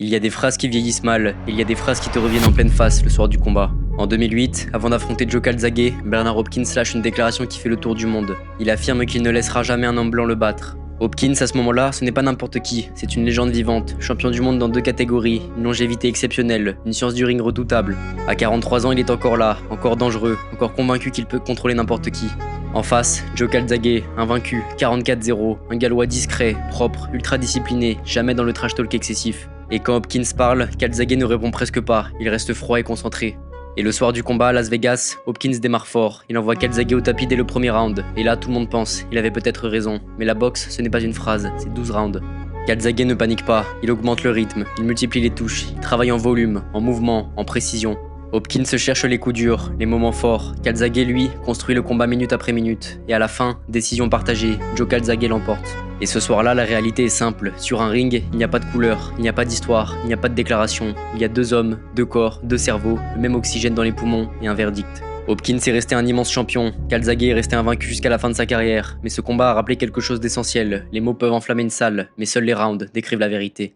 Il y a des phrases qui vieillissent mal, et il y a des phrases qui te reviennent en pleine face le soir du combat. En 2008, avant d'affronter Joe Calzaghe, Bernard Hopkins lâche une déclaration qui fait le tour du monde. Il affirme qu'il ne laissera jamais un homme blanc le battre. Hopkins, à ce moment-là, ce n'est pas n'importe qui, c'est une légende vivante, champion du monde dans 2 catégories, une longévité exceptionnelle, une science du ring redoutable. À 43 ans, il est encore là, encore dangereux, encore convaincu qu'il peut contrôler n'importe qui. En face, Joe Calzaghe, invaincu, 44-0, un Gallois discret, propre, ultra discipliné, jamais dans le trash talk excessif. Et quand Hopkins parle, Calzaghe ne répond presque pas, il reste froid et concentré. Et le soir du combat à Las Vegas, Hopkins démarre fort, il envoie Calzaghe au tapis dès le premier round, et là tout le monde pense, il avait peut-être raison, mais la boxe ce n'est pas une phrase, c'est 12 rounds. Calzaghe ne panique pas, il augmente le rythme, il multiplie les touches, il travaille en volume, en mouvement, en précision. Hopkins se cherche les coups durs, les moments forts, Calzaghe lui construit le combat minute après minute, et à la fin, décision partagée, Joe Calzaghe l'emporte. Et ce soir-là, la réalité est simple, sur un ring, il n'y a pas de couleur, il n'y a pas d'histoire, il n'y a pas de déclaration, il y a 2 hommes, 2 corps, 2 cerveaux, le même oxygène dans les poumons et un verdict. Hopkins est resté un immense champion, Calzaghe est resté invaincu jusqu'à la fin de sa carrière, mais ce combat a rappelé quelque chose d'essentiel, les mots peuvent enflammer une salle, mais seuls les rounds décrivent la vérité.